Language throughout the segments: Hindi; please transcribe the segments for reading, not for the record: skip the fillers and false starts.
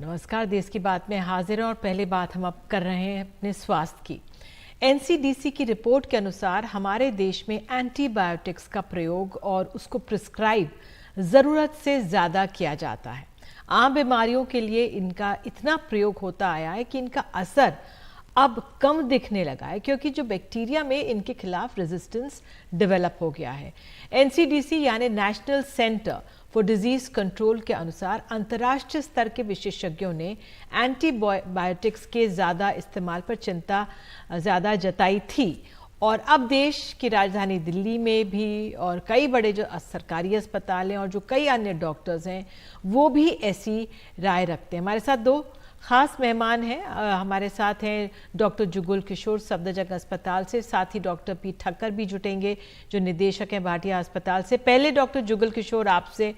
नमस्कार। देश की बात में हाजिर हैं और पहली बात हम अब कर रहे हैं अपने स्वास्थ्य की। एनसीडीसी की रिपोर्ट के अनुसार हमारे देश में एंटीबायोटिक्स का प्रयोग और उसको प्रिस्क्राइब ज़रूरत से ज़्यादा किया जाता है। आम बीमारियों के लिए इनका इतना प्रयोग होता आया है कि इनका असर अब कम दिखने लगा है, क्योंकि जो बैक्टीरिया में इनके खिलाफ रेजिस्टेंस डेवलप हो गया है। एनसीडीसी यानी national centre for disease control के अनुसार अंतर्राष्ट्रीय स्तर के विशेषज्ञों ने एंटीबायोटिक्स के ज़्यादा इस्तेमाल पर चिंता ज़्यादा जताई थी, और अब देश की राजधानी दिल्ली में भी और कई बड़े जो सरकारी अस्पताल हैं और जो कई अन्य डॉक्टर्स हैं वो भी ऐसी राय रखते हैं। हमारे साथ दो खास मेहमान हैं। हमारे साथ हैं डॉक्टर जुगल किशोर सफदरजंग अस्पताल से, साथ ही डॉक्टर पी ठक्कर भी जुटेंगे जो निदेशक हैं भाटिया अस्पताल से। पहले डॉक्टर जुगल किशोर आपसे,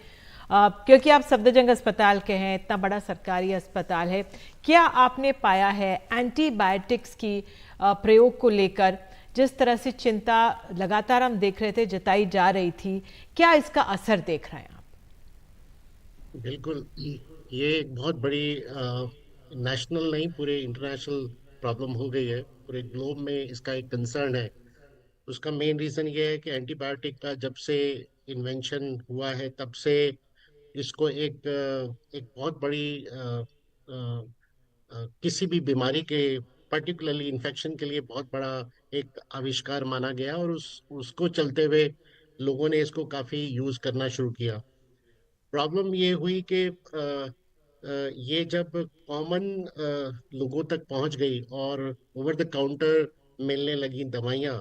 क्योंकि आप सफदरजंग अस्पताल के हैं, इतना बड़ा सरकारी अस्पताल है, क्या आपने पाया है एंटीबायोटिक्स की प्रयोग को लेकर जिस तरह से चिंता लगातार हम देख रहे थे जताई जा रही थी, क्या इसका असर देख रहे हैं आप? बिल्कुल। ये एक बहुत बड़ी नेशनल नहीं, पूरे इंटरनेशनल प्रॉब्लम हो गई है। पूरे ग्लोब में इसका एक कंसर्न है। उसका मेन रीजन ये है कि एंटीबायोटिक का जब से इन्वेंशन हुआ है तब से इसको एक बहुत बड़ी किसी भी बीमारी के, पर्टिकुलरली इन्फेक्शन के लिए बहुत बड़ा एक आविष्कार माना गया, और उसको चलते हुए लोगों ने इसको काफी यूज करना शुरू किया। प्रॉब्लम ये हुई कि ये जब कॉमन लोगों तक पहुंच गई और ओवर द काउंटर मिलने लगी दवाइयाँ,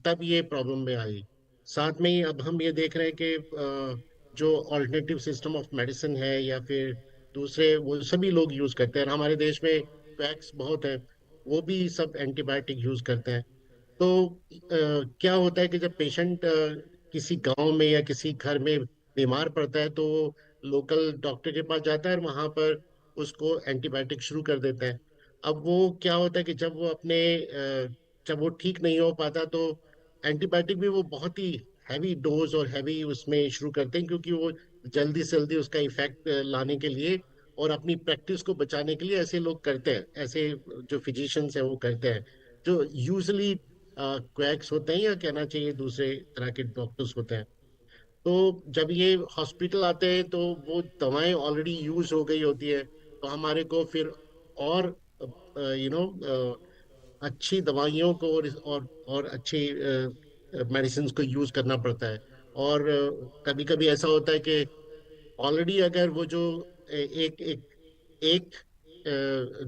तब ये प्रॉब्लम में आई। साथ में ही अब हम ये देख रहे हैं कि जो ऑल्टरनेटिव सिस्टम ऑफ मेडिसिन है या फिर दूसरे, वो सभी लोग यूज करते हैं। और हमारे देश में पैक्स बहुत है, वो भी सब एंटीबायोटिक यूज करते हैं। तो क्या होता है कि जब पेशेंट किसी गांव में या किसी घर में बीमार पड़ता है तो वो लोकल डॉक्टर के पास जाता है और वहां पर उसको एंटीबायोटिक शुरू कर देता है। अब वो क्या होता है कि जब वो ठीक नहीं हो पाता तो एंटीबायोटिक भी वो बहुत ही हैवी डोज और हैवी उसमें शुरू करते हैं, क्योंकि वो जल्दी से जल्दी उसका इफेक्ट लाने के लिए और अपनी प्रैक्टिस को बचाने के लिए ऐसे लोग करते हैं। ऐसे जो फिजिशियंस हैं वो करते हैं, जो यूजली क्वैक्स होते हैं, या कहना चाहिए दूसरे तरह के डॉक्टर्स होते हैं। तो जब ये हॉस्पिटल आते हैं तो वो दवाएं ऑलरेडी यूज हो गई होती है, तो हमारे को फिर और अच्छी दवाइयों को और अच्छी मेडिसिन को यूज करना पड़ता है। और कभी कभी ऐसा होता है कि ऑलरेडी अगर वो जो एक एक एक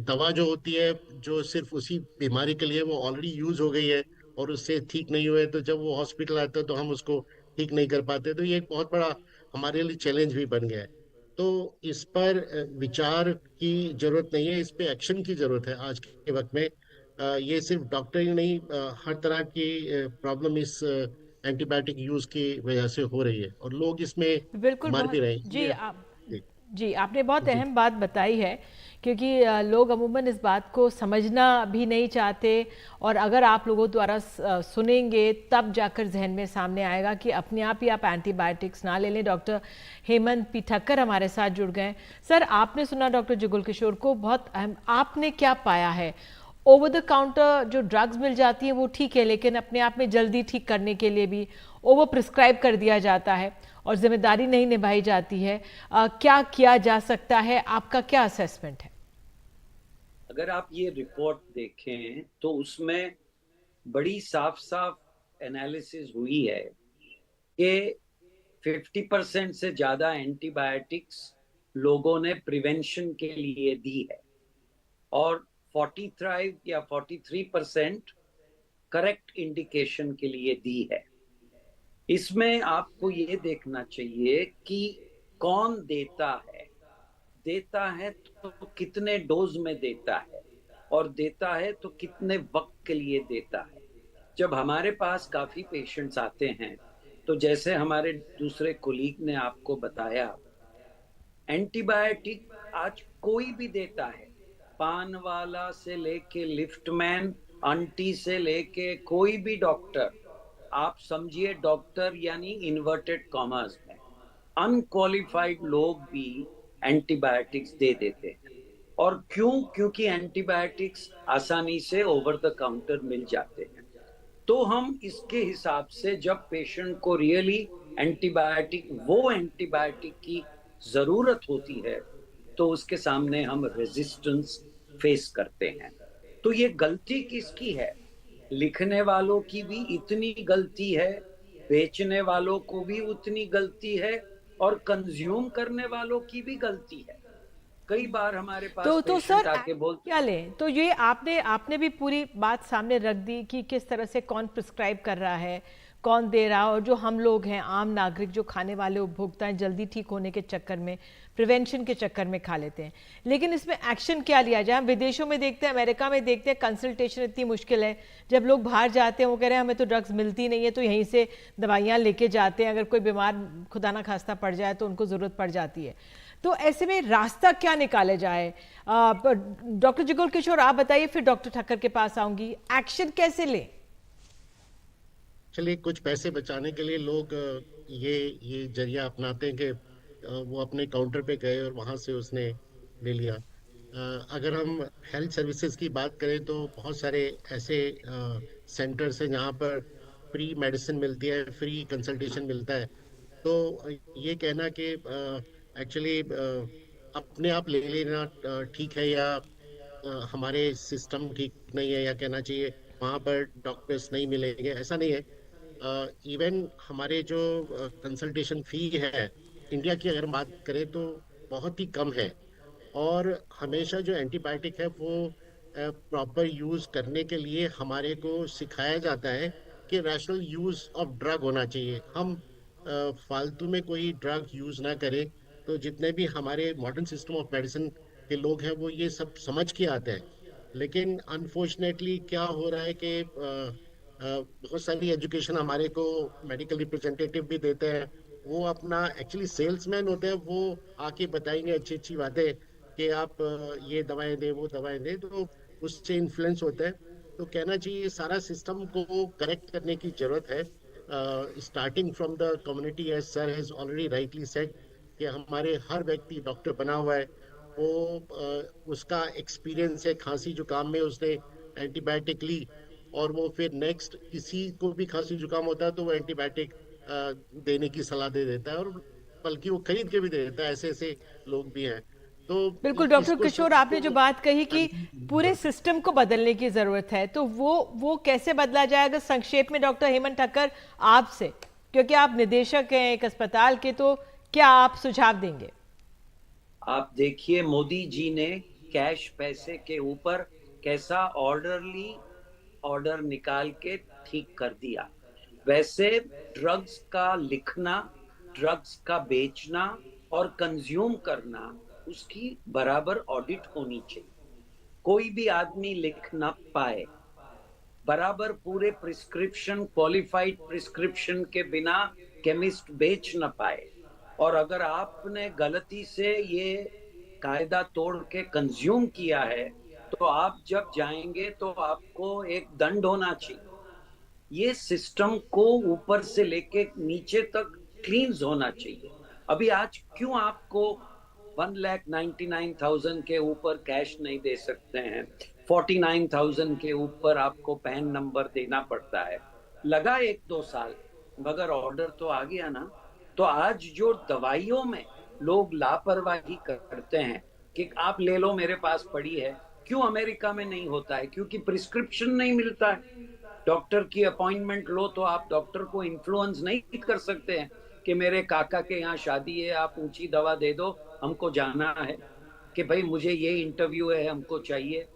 दवा जो होती है जो सिर्फ उसी बीमारी के लिए वो ऑलरेडी यूज हो गई है और उससे ठीक नहीं हुए, तो जब वो हॉस्पिटल आता है तो हम उसको ठीक नहीं कर पाते। तो ये एक बहुत बड़ा हमारे लिए चैलेंज भी बन गया है। तो इस पर विचार की जरूरत नहीं है, इस पे एक्शन की जरूरत है आज के वक्त में। ये सिर्फ डॉक्टर ही नहीं, हर तरह की प्रॉब्लम इस एंटीबायोटिक यूज की वजह से हो रही है, और लोग इसमें बिल्कुल। मर भी बहुत रहे हैं जी, इसलिए। आप जी। जी आपने बहुत जी। अहम बात बताई है, क्योंकि लोग अमूमन इस बात को समझना भी नहीं चाहते, और अगर आप लोगों द्वारा सुनेंगे तब जाकर जहन में सामने आएगा कि अपने आप ही आप एंटीबायोटिक्स ना ले लें। डॉक्टर हेमंत पी ठक्कर हमारे साथ जुड़ गए। सर, आपने सुना डॉक्टर जुगल किशोर को, बहुत अहम, आपने क्या पाया है? ओवर द काउंटर जो ड्रग्स मिल जाती हैं वो ठीक है, लेकिन अपने आप में जल्दी ठीक करने के लिए भी ओवर प्रिस्क्राइब कर दिया जाता है और जिम्मेदारी नहीं निभाई जाती है। क्या किया जा सकता है? आपका क्या असेसमेंट है? अगर आप ये रिपोर्ट देखें तो उसमें बड़ी साफ साफ एनालिसिस हुई है कि 50% से ज्यादा एंटीबायोटिक्स लोगों ने प्रिवेंशन के लिए दी है, और 43 या 43% करेक्ट इंडिकेशन के लिए दी है। इसमें आपको ये देखना चाहिए कि कौन देता है तो कितने डोज में देता है, और देता है तो कितने वक्त के लिए देता है। जब हमारे पास काफी पेशेंट्स आते हैं, तो जैसे हमारे दूसरे कोलीग ने आपको बताया, एंटीबायोटिक आज कोई भी देता है, पान वाला से लेके लिफ्टमैन, आंटी से लेके कोई भी डॉक्टर, आप समझिए डॉक्टर यानी इन्वर्टेड कॉमर्स में अनक्वालिफाइड लोग भी एंटीबायोटिक्स दे देते हैं। और क्यों? क्योंकि एंटीबायोटिक्स आसानी से ओवर द काउंटर मिल जाते हैं। तो हम इसके हिसाब से जब पेशेंट को रियली वो एंटीबायोटिक की जरूरत होती है, तो उसके सामने हम रेजिस्टेंस फेस करते हैं। तो ये गलती किसकी है? लिखने वालों की भी इतनी गलती है, बेचने वालों को भी उतनी गलती है, और कंज्यूम करने वालों की भी गलती है। कई बार हमारे पास तो पेशेंट सर आके बोलते क्या लें? तो ये आपने भी पूरी बात सामने रख दी कि किस तरह से कौन प्रिस्क्राइब कर रहा है, कौन दे रहा है, और जो हम लोग हैं आम नागरिक जो खाने वाले उपभोक्ता हैं, जल्दी ठीक होने के चक्कर में, प्रिवेंशन के चक्कर में खा लेते हैं। लेकिन इसमें एक्शन क्या लिया जाए? हम विदेशों में देखते हैं, अमेरिका में देखते हैं, कंसल्टेशन इतनी मुश्किल है। जब लोग बाहर जाते हैं वो कह रहे हैं हमें तो ड्रग्स मिलती नहीं है, तो यहीं से दवाइयाँ लेके जाते हैं। अगर कोई बीमार खुदा ना खास्ता पड़ जाए तो उनको ज़रूरत पड़ जाती है। तो ऐसे में रास्ता क्या निकाले जाए? डॉक्टर जुगल किशोर आप बताइए, फिर डॉक्टर ठक्कर के पास आऊंगी। एक्शन कैसे लें? चलिए, कुछ पैसे बचाने के लिए लोग ये जरिया अपनाते हैं कि वो अपने काउंटर पे गए और वहां से उसने ले लिया। अगर हम हेल्थ सर्विसेज की बात करें तो बहुत सारे ऐसे सेंटर्स हैं जहाँ पर फ्री मेडिसिन मिलती है, फ्री कंसल्टेशन मिलता है। तो ये कहना कि एक्चुअली अपने आप ले लेना ठीक है, या हमारे सिस्टम ठीक नहीं है, या कहना चाहिए वहाँ पर डॉक्टर्स नहीं मिलेंगे, ऐसा नहीं है। इवन हमारे जो कंसल्टेशन फी है इंडिया की अगर बात करें तो बहुत ही कम है। और हमेशा जो एंटीबायोटिक है वो प्रॉपर यूज करने के लिए हमारे को सिखाया जाता है कि रैशनल यूज ऑफ ड्रग होना चाहिए। हम फालतू में कोई ड्रग यूज ना करें। तो जितने भी हमारे मॉडर्न सिस्टम ऑफ मेडिसिन के लोग हैं वो ये सब समझ के आते हैं। लेकिन अनफॉर्चुनेटली क्या हो रहा है कि बहुत सारी एजुकेशन हमारे को मेडिकल रिप्रेजेंटेटिव भी देते हैं। वो अपना एक्चुअली सेल्समैन होते हैं, वो आके बताएंगे अच्छी अच्छी बातें कि आप ये दवाएं दें, वो दवाएं दें, तो उससे इन्फ्लुएंस होता है। तो कहना चाहिए सारा सिस्टम को करेक्ट करने की जरूरत है, starting from the community, as sir has already rightly said कि हमारे हर व्यक्ति डॉक्टर बना हुआ है। वो उसका एक्सपीरियंस है, खांसी जुकाम में उसने एंटीबायोटिक ली, और वो फिर नेक्स्ट किसी को भी खांसी जुकाम होता है तो वो एंटीबायोटिक देने की सलाह दे देता है, और बल्कि वो खरीद के भी दे देता है। ऐसे ऐसे लोग भी हैं। तो बिल्कुल डॉक्टर इसको किशोर, आपने जो सबको बात कही कि पूरे सिस्टम को बदलने की जरूरत है, तो वो कैसे बदला जाएगा? संक्षेप में डॉक्टर हेमंत ठक्कर आपसे, क्योंकि आप निदेशक हैं एक अस्पताल के, तो क्या आप सुझाव देंगे? आप देखिए, मोदी जी ने कैश पैसे के ऊपर कैसा ऑर्डर निकाल के ठीक कर दिया। वैसे ड्रग्स का लिखना, ड्रग्स का बेचना और कंज्यूम करना, उसकी बराबर ऑडिट होनी चाहिए। कोई भी आदमी लिख ना पाए, बराबर पूरे प्रिस्क्रिप्शन, क्वालिफाइड प्रिस्क्रिप्शन के बिना केमिस्ट बेच ना पाए। और अगर आपने गलती से ये कायदा तोड़ के कंज्यूम किया है, तो आप जब जाएंगे तो आपको एक दंड होना चाहिए। ये सिस्टम को ऊपर से लेके नीचे तक क्लींस होना चाहिए। अभी आज क्यों आपको 1,99,000 के ऊपर कैश नहीं दे सकते हैं? 49,000 के ऊपर आपको पैन नंबर देना पड़ता है। लगा 1-2 साल, मगर ऑर्डर तो आ गया ना। तो आज जो दवाइयों में लोग लापरवाही करते हैं कि आप ले लो, मेरे पास पड़ी है, क्यों अमेरिका में नहीं होता है? क्योंकि प्रिस्क्रिप्शन नहीं मिलता है। डॉक्टर की अपॉइंटमेंट लो तो आप डॉक्टर को इन्फ्लुएंस नहीं कर सकते हैं कि मेरे काका के यहाँ शादी है, आप ऊंची दवा दे दो, हमको जाना है, कि भाई मुझे ये इंटरव्यू है, हमको चाहिए।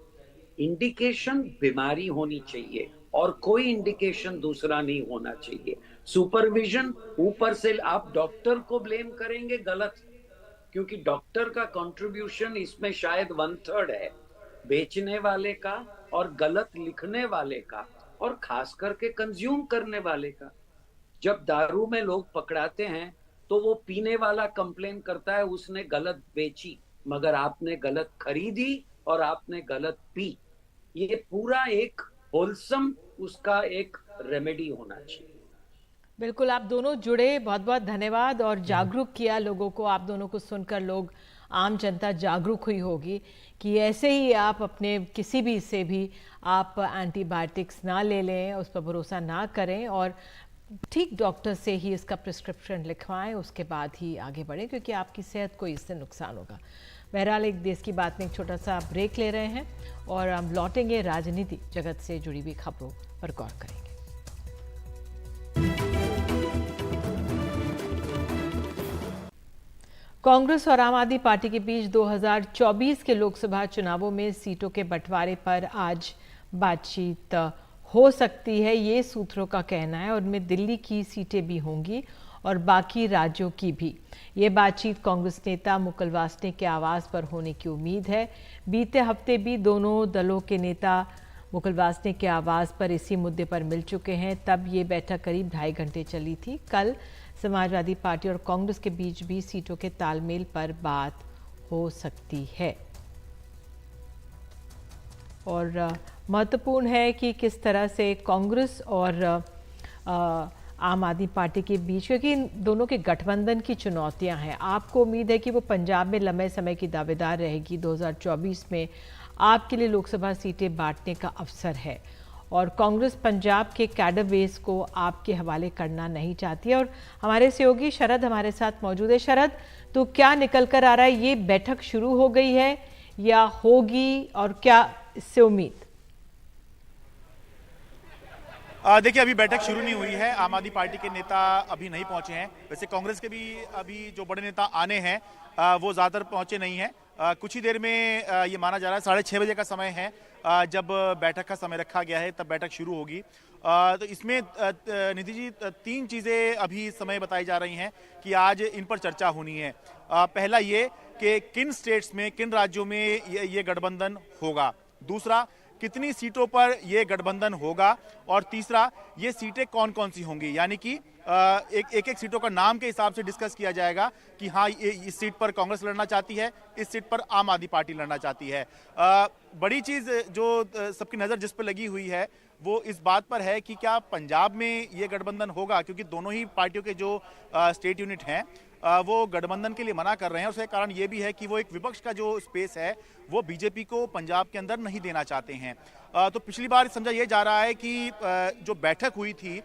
इंडिकेशन बीमारी होनी चाहिए और कोई इंडिकेशन दूसरा नहीं होना चाहिए। सुपरविजन ऊपर से आप डॉक्टर को ब्लेम करेंगे, गलत, क्योंकि डॉक्टर का कंट्रीब्यूशन इसमें शायद 1/3 है, बेचने वाले का और गलत लिखने वाले का, और खास करके कंज्यूम करने वाले का। जब दारू में लोग पकड़ाते हैं तो वो पीने वाला कंप्लेन करता है उसने गलत बेची, मगर आपने गलत खरीदी और आपने गलत पी। ये पूरा एक होलसम उसका एक रेमेडी होना चाहिए। बिल्कुल, आप दोनों जुड़े, बहुत बहुत धन्यवाद, और जागरूक किया लोगों को। आप दोनों को सुनकर लोग आम जनता जागरूक हुई होगी कि ऐसे ही आप अपने किसी भी से भी आप एंटीबायोटिक्स ना ले लें, उस पर भरोसा ना करें और ठीक डॉक्टर से ही इसका प्रिस्क्रिप्शन लिखवाएं, उसके बाद ही आगे बढ़ें, क्योंकि आपकी सेहत को इससे नुकसान होगा। बहरहाल एक देश की बात में एक छोटा सा ब्रेक ले रहे हैं और हम लौटेंगे राजनीति जगत से जुड़ी हुई खबरों पर गौर करेंगे। कांग्रेस और आम आदमी पार्टी के बीच 2024 के लोकसभा चुनावों में सीटों के बंटवारे पर आज बातचीत हो सकती है, ये सूत्रों का कहना है। उनमें दिल्ली की सीटें भी होंगी और बाकी राज्यों की भी। ये बातचीत कांग्रेस नेता मुकुल वासनिक के आवास पर होने की उम्मीद है। बीते हफ्ते भी दोनों दलों के नेता मुकुल वासनिक के आवास पर इसी मुद्दे पर मिल चुके हैं। तब ये बैठक करीब 2.5 घंटे चली थी। कल समाजवादी पार्टी और कांग्रेस के बीच भी सीटों के तालमेल पर बात हो सकती है। और महत्वपूर्ण है कि किस तरह से कांग्रेस और आम आदमी पार्टी के बीच, क्योंकि इन दोनों के गठबंधन की चुनौतियां हैं। आपको उम्मीद है कि वो पंजाब में लंबे समय की दावेदार रहेगी। 2024 में आपके लिए लोकसभा सीटें बांटने का अवसर है और कांग्रेस पंजाब के कैडर बेस को आपके हवाले करना नहीं चाहती है। और हमारे सहयोगी शरद हमारे साथ मौजूद है। शरद, तो क्या निकल कर आ रहा है? ये बैठक शुरू हो गई है या होगी और क्या इससे उम्मीद? देखिए, अभी बैठक शुरू नहीं हुई है। आम आदमी पार्टी के नेता अभी नहीं पहुंचे हैं। वैसे कांग्रेस के भी अभी जो बड़े नेता आने हैं वो ज़्यादातर पहुंचे नहीं हैं। कुछ ही देर में ये माना जा रहा है 6:30 बजे का समय है जब बैठक का समय रखा गया है, तब बैठक शुरू होगी। तो इसमें निधि जी 3 चीज़ें अभी समय बताई जा रही हैं कि आज इन पर चर्चा होनी है। पहला ये कि किन स्टेट्स में, किन राज्यों में ये गठबंधन होगा। दूसरा, कितनी सीटों पर यह गठबंधन होगा। और तीसरा, ये सीटें कौन कौन सी होंगी, यानी कि एक सीटों का नाम के हिसाब से डिस्कस किया जाएगा कि हाँ, ये इस सीट पर कांग्रेस लड़ना चाहती है, इस सीट पर आम आदमी पार्टी लड़ना चाहती है। बड़ी चीज़ जो सबकी नज़र जिस पर लगी हुई है वो इस बात पर है कि क्या पंजाब में ये गठबंधन होगा, क्योंकि दोनों ही पार्टियों के जो स्टेट यूनिट हैं वो गठबंधन के लिए मना कर रहे हैं। उसका कारण ये भी है कि वो एक विपक्ष का जो स्पेस है वो बीजेपी को पंजाब के अंदर नहीं देना चाहते हैं। तो पिछली बार समझा ये जा रहा है कि जो बैठक हुई थी,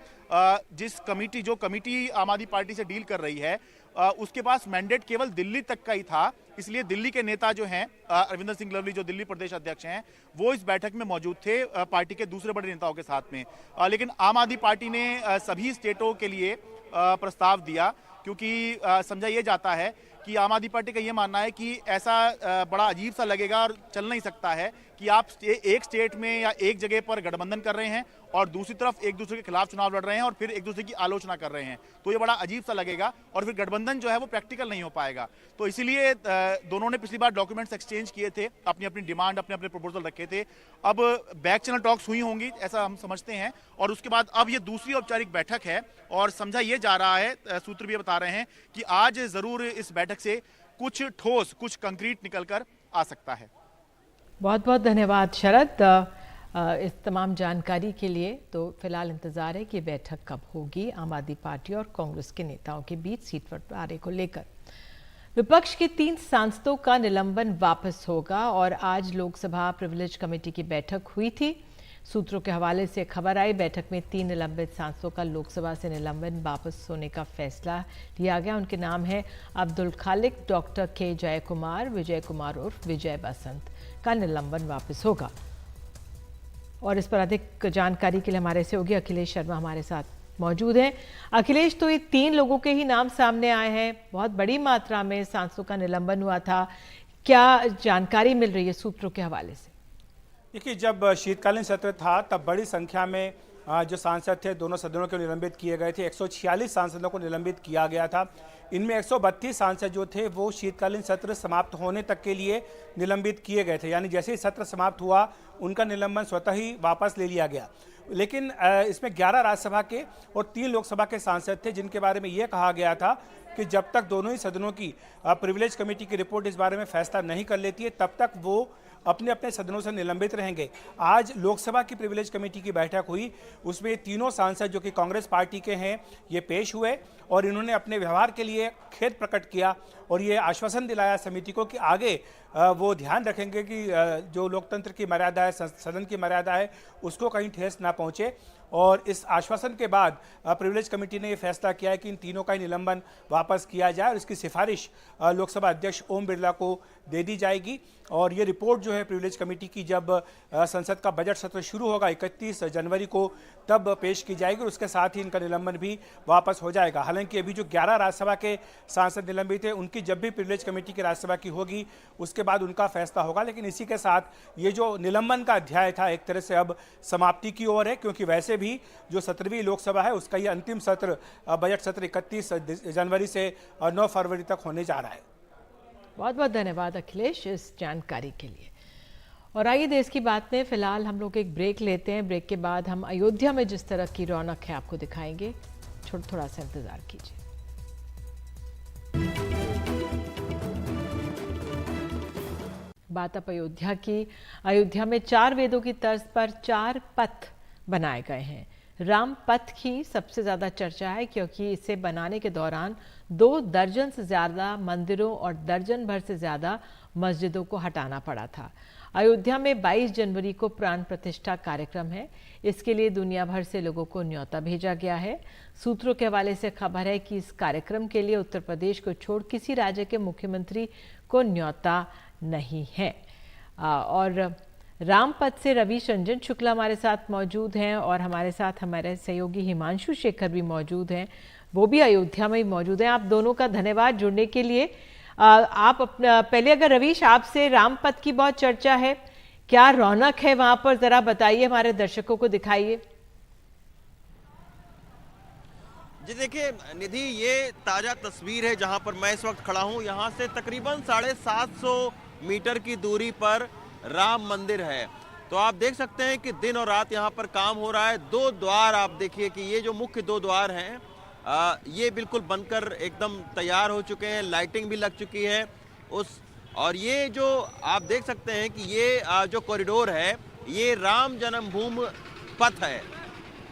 जो कमेटी आम आदमी पार्टी से डील कर रही है, उसके पास मैंडेट केवल दिल्ली तक का ही था। इसलिए दिल्ली के नेता जो हैं, अरविंदर सिंह लवली जो दिल्ली प्रदेश अध्यक्ष हैं, वो इस बैठक में मौजूद थे पार्टी के दूसरे बड़े नेताओं के साथ में। लेकिन आम आदमी पार्टी ने सभी स्टेटों के लिए प्रस्ताव दिया, क्योंकि समझा ये जाता है कि आम आदमी पार्टी का ये मानना है कि ऐसा बड़ा अजीब सा लगेगा और चल नहीं सकता है कि आप एक स्टेट में या एक जगह पर गठबंधन कर रहे हैं और दूसरी तरफ एक दूसरे के खिलाफ चुनाव लड़ रहे हैं और फिर एक दूसरे की आलोचना कर रहे हैं। तो ये बड़ा अजीब सा लगेगा और फिर गठबंधन जो है वो प्रैक्टिकल नहीं हो पाएगा। तो इसीलिए दोनों ने पिछली बार डॉक्यूमेंट्स एक्सचेंज किए थे, अपनी अपनी डिमांड, अपने अपने प्रपोजल रखे थे। अब बैक चैनल टॉक्स हुई होंगी, ऐसा हम समझते हैं, और उसके बाद अब ये दूसरी औपचारिक बैठक है। और समझा ये जा रहा है, सूत्र भी बता रहे हैं कि आज जरूर इस बैठक से कुछ ठोस, कुछ कंक्रीट निकल कर आ सकता है। बहुत बहुत धन्यवाद शरद इस तमाम जानकारी के लिए। तो फिलहाल इंतजार है कि बैठक कब होगी आम आदमी पार्टी और कांग्रेस के नेताओं के बीच सीट बंटवारे को लेकर। विपक्ष के 3 सांसदों का निलंबन वापस होगा और आज लोकसभा प्रिविलेज कमेटी की बैठक हुई थी। सूत्रों के हवाले से खबर आई, बैठक में 3 निलंबित सांसदों का लोकसभा से निलंबन वापस होने का फैसला लिया गया। उनके नाम है अब्दुल खालिक, डॉक्टर के जयकुमार, विजय कुमार उर्फ विजय बसंत का निलंबन वापस होगा। और इस पर अधिक जानकारी के लिए हमारे सहयोगी अखिलेश शर्मा हमारे साथ मौजूद हैं। अखिलेश, तो ये 3 लोगों के ही नाम सामने आए हैं, बहुत बड़ी मात्रा में सांसदों का निलंबन हुआ था, क्या जानकारी मिल रही है सूत्रों के हवाले से? देखिए, जब शीतकालीन सत्र था तब बड़ी संख्या में जो सांसद थे दोनों सदनों के निलंबित किए गए थे। 146 सांसदों को निलंबित किया गया था। इनमें 132 सांसद जो थे वो शीतकालीन सत्र समाप्त होने तक के लिए निलंबित किए गए थे, यानी जैसे ही सत्र समाप्त हुआ उनका निलंबन स्वतः ही वापस ले लिया गया। लेकिन इसमें 11 राज्यसभा के और 3 लोकसभा के सांसद थे जिनके बारे में यह कहा गया था कि जब तक दोनों ही सदनों की प्रिविलेज कमेटी की रिपोर्ट इस बारे में फैसला नहीं कर लेती है तब तक वो अपने अपने सदनों से निलंबित रहेंगे। आज लोकसभा की प्रिविलेज कमेटी की बैठक हुई, उसमें तीनों सांसद जो कि कांग्रेस पार्टी के हैं ये पेश हुए और इन्होंने अपने व्यवहार के लिए खेद प्रकट किया और ये आश्वासन दिलाया समिति को कि आगे वो ध्यान रखेंगे कि जो लोकतंत्र की मर्यादा है, सदन की मर्यादा है, उसको कहीं ठेस ना पहुंचे। और इस आश्वासन के बाद प्रिविलेज कमेटी ने यह फैसला किया है कि इन तीनों का ही निलंबन वापस किया जाए और इसकी सिफारिश लोकसभा अध्यक्ष ओम बिरला को दे दी जाएगी। और ये रिपोर्ट जो है प्रिविलेज कमेटी की जब संसद का बजट सत्र शुरू होगा 31 जनवरी को, तब पेश की जाएगी और उसके साथ ही इनका निलंबन भी वापस हो जाएगा। हालांकि अभी जो 11 राज्यसभा के सांसद निलंबित हैं, उनकी जब भी प्रिविलेज कमेटी की राज्यसभा की होगी उसके बाद उनका फैसला होगा। लेकिन इसी के साथ ये जो निलंबन का अध्याय था एक तरह से अब समाप्ति की ओर है, क्योंकि वैसे भी जो 17वीं लोकसभा है उसका ये अंतिम सत्र, बजट सत्र 31 जनवरी से 9 फरवरी तक होने जा रहा है। बहुत बहुत धन्यवाद अखिलेश इस जानकारी के लिए। और आइए देश की बात में फिलहाल हम लोग एक ब्रेक लेते हैं। ब्रेक के बाद हम अयोध्या में जिस तरह की रौनक है आपको दिखाएंगे, थोड़ा सा इंतजार कीजिए। बात अब अयोध्या की। अयोध्या में 4 वेदों की तर्ज पर 4 पथ बनाए गए हैं। राम पथ की सबसे ज़्यादा चर्चा है क्योंकि इसे बनाने के दौरान 2 दर्जन से ज़्यादा मंदिरों और दर्जन भर से ज़्यादा मस्जिदों को हटाना पड़ा था। अयोध्या में 22 जनवरी को प्राण प्रतिष्ठा कार्यक्रम है। इसके लिए दुनिया भर से लोगों को न्योता भेजा गया है। सूत्रों के हवाले से खबर है कि इस कार्यक्रम के लिए उत्तर प्रदेश को छोड़ किसी राज्य के मुख्यमंत्री को न्योता नहीं है। और रामपथ से रवि रंजन शुक्ला हमारे साथ मौजूद हैं और हमारे साथ हमारे सहयोगी हिमांशु शेखर भी मौजूद हैं, वो भी अयोध्या में ही मौजूद हैं। आप दोनों का धन्यवाद जुड़ने के लिए। आप अपना पहले अगर रवीश, आपसे रामपथ की बहुत चर्चा है, क्या रौनक है वहां पर, जरा बताइए, हमारे दर्शकों को दिखाइए। जी देखिए निधि, ये ताज़ा तस्वीर है जहां पर मैं इस वक्त खड़ा हूं। यहां से तकरीबन 750 मीटर की दूरी पर राम मंदिर है। तो आप देख सकते हैं कि दिन और रात यहाँ पर काम हो रहा है। 2 द्वार आप देखिए कि ये जो मुख्य 2 द्वार हैं ये बिल्कुल बनकर एकदम तैयार हो चुके हैं, लाइटिंग भी लग चुकी है और ये जो आप देख सकते हैं कि ये जो कॉरिडोर है ये राम जन्मभूमि पथ है।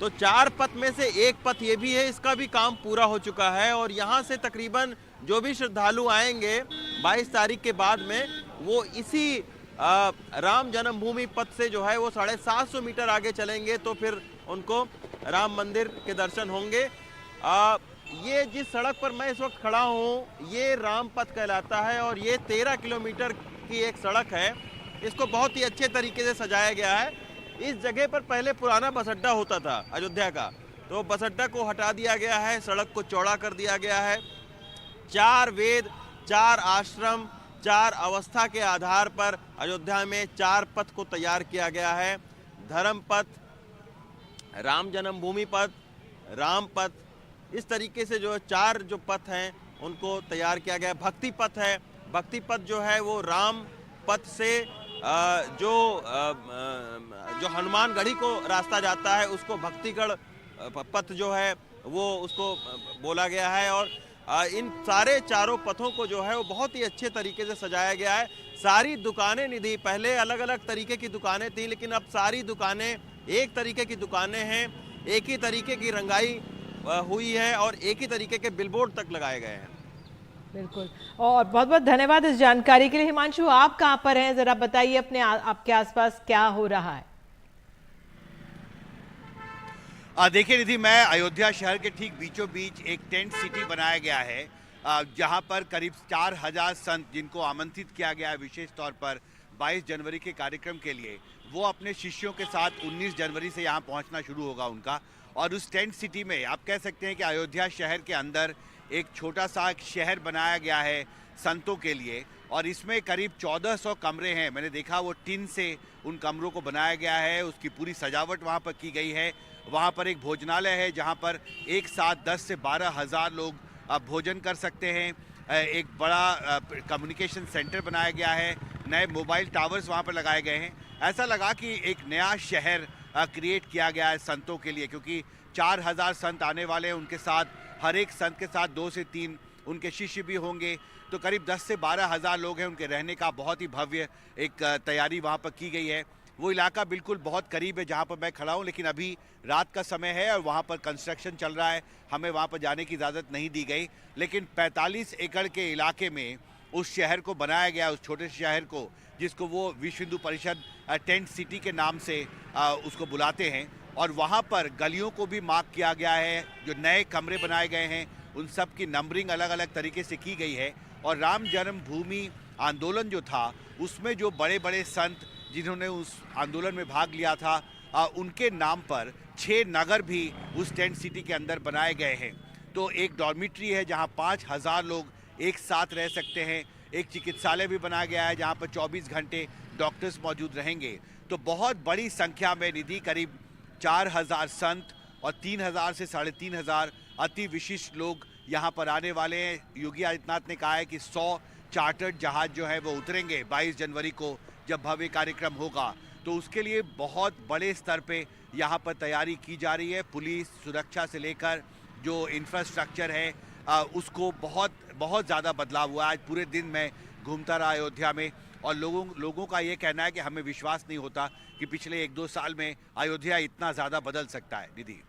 तो 4 पथ में से एक पथ ये भी है, इसका भी काम पूरा हो चुका है। और यहाँ से तकरीबन जो भी श्रद्धालु आएंगे 22 तारीख के बाद में, वो इसी राम जन्मभूमि पथ से जो है वो 750 मीटर आगे चलेंगे तो फिर उनको राम मंदिर के दर्शन होंगे। ये जिस सड़क पर मैं इस वक्त खड़ा हूँ ये राम पथ कहलाता है और ये 13 किलोमीटर की एक सड़क है। इसको बहुत ही अच्छे तरीके से सजाया गया है। इस जगह पर पहले पुराना बस अड्डा होता था अयोध्या का, तो बस अड्डा को हटा दिया गया है, सड़क को चौड़ा कर दिया गया है। 4 वेद, 4 आश्रम, 4 अवस्था के आधार पर अयोध्या में 4 पथ को तैयार किया गया है। धर्म पथ, राम जन्मभूमि पथ, राम पथ, इस तरीके से जो 4 जो पथ हैं उनको तैयार किया गया है। भक्ति पथ है, भक्ति पथ जो है वो राम पथ से जो हनुमानगढ़ी को रास्ता जाता है उसको भक्तिगढ़ पथ जो है वो उसको बोला गया है। और इन सारे 4 पथों को जो है वो बहुत ही अच्छे तरीके से सजाया गया है। सारी दुकानें निधि, पहले अलग अलग तरीके की दुकानें थी लेकिन अब सारी दुकानें एक तरीके की दुकानें हैं, एक ही तरीके की रंगाई हुई है और एक ही तरीके के बिलबोर्ड तक लगाए गए हैं। बिल्कुल, और बहुत बहुत धन्यवाद इस जानकारी के लिए। हिमांशु, आप कहाँ पर हैं, जरा बताइए अपने आपके आसपास क्या हो रहा है। देखिए निधि, मैं अयोध्या शहर के ठीक बीचों बीच एक टेंट सिटी बनाया गया है जहां पर करीब 4000 संत, जिनको आमंत्रित किया गया है विशेष तौर पर 22 जनवरी के कार्यक्रम के लिए, वो अपने शिष्यों के साथ 19 जनवरी से यहाँ पहुँचना शुरू होगा उनका। और उस टेंट सिटी में आप कह सकते हैं कि अयोध्या शहर के अंदर एक छोटा सा शहर बनाया गया है संतों के लिए और इसमें करीब 1400 कमरे हैं। मैंने देखा वो टिन से उन कमरों को बनाया गया है, उसकी पूरी सजावट वहाँ पर की गई है। वहाँ पर एक भोजनालय है जहाँ पर एक साथ 10 से 12 हज़ार लोग भोजन कर सकते हैं। एक बड़ा कम्युनिकेशन सेंटर बनाया गया है, नए मोबाइल टावर्स वहाँ पर लगाए गए हैं। ऐसा लगा कि एक नया शहर क्रिएट किया गया है संतों के लिए, क्योंकि 4000 संत आने वाले हैं। उनके साथ हर एक संत के साथ 2 से 3 उनके शिष्य भी होंगे। तो करीब 10 से 12 हज़ार लोग हैं, उनके रहने का बहुत ही भव्य एक तैयारी वहाँ पर की गई है। वो इलाका बिल्कुल बहुत करीब है जहाँ पर मैं खड़ा हूँ, लेकिन अभी रात का समय है और वहाँ पर कंस्ट्रक्शन चल रहा है, हमें वहाँ पर जाने की इजाज़त नहीं दी गई। लेकिन 45 एकड़ के इलाके में उस शहर को बनाया गया, उस छोटे से शहर को, जिसको वो विश्व हिंदू परिषद टेंट सिटी के नाम से उसको बुलाते हैं। और वहाँ पर गलियों को भी मार्क किया गया है, जो नए कमरे बनाए गए हैं उन सब की नंबरिंग अलग अलग तरीके से की गई है। और राम जन्मभूमि आंदोलन जो था उसमें जो बड़े बड़े संत जिन्होंने उस आंदोलन में भाग लिया था, उनके नाम पर 6 नगर भी उस टेंट सिटी के अंदर बनाए गए हैं। तो एक डॉर्मिट्री है जहां 5000 लोग एक साथ रह सकते हैं। एक चिकित्सालय भी बनाया गया है जहां पर 24 घंटे डॉक्टर्स मौजूद रहेंगे। तो बहुत बड़ी संख्या में निधि, करीब 4000 संत और 3000 से 3500 अति विशिष्ट लोग यहाँ पर आने वाले हैं। योगी आदित्यनाथ ने कहा है कि 100 चार्टर्ड जहाज जो है वो उतरेंगे 22 जनवरी को, जब भव्य कार्यक्रम होगा। तो उसके लिए बहुत बड़े स्तर पे यहाँ पर तैयारी की जा रही है। पुलिस सुरक्षा से लेकर जो इंफ्रास्ट्रक्चर है उसको बहुत ज़्यादा बदलाव हुआ है। आज पूरे दिन मैं घूमता रहा अयोध्या में और लोगों का ये कहना है कि हमें विश्वास नहीं होता कि पिछले 1-2 साल में अयोध्या इतना ज़्यादा बदल सकता है। निधि,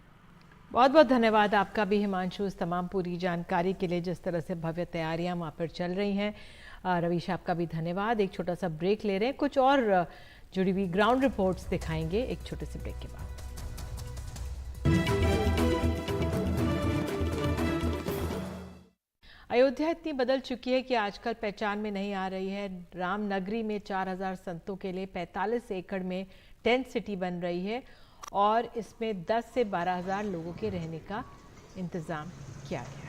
बहुत बहुत धन्यवाद आपका भी हिमांशु, इस तमाम पूरी जानकारी के लिए। जिस तरह से भव्य तैयारियां वहाँ पर चल रही हैं, रवीश आपका भी धन्यवाद। एक छोटा सा ब्रेक ले रहे हैं, कुछ और जुड़ी हुई ग्राउंड रिपोर्ट्स दिखाएंगे एक छोटे से ब्रेक के बाद। अयोध्या इतनी बदल चुकी है कि आजकल पहचान में नहीं आ रही है। रामनगरी में 4000 संतों के लिए 45 एकड़ में टेंट सिटी बन रही है और इसमें 10 से 12 हज़ार लोगों के रहने का इंतज़ाम किया गया है।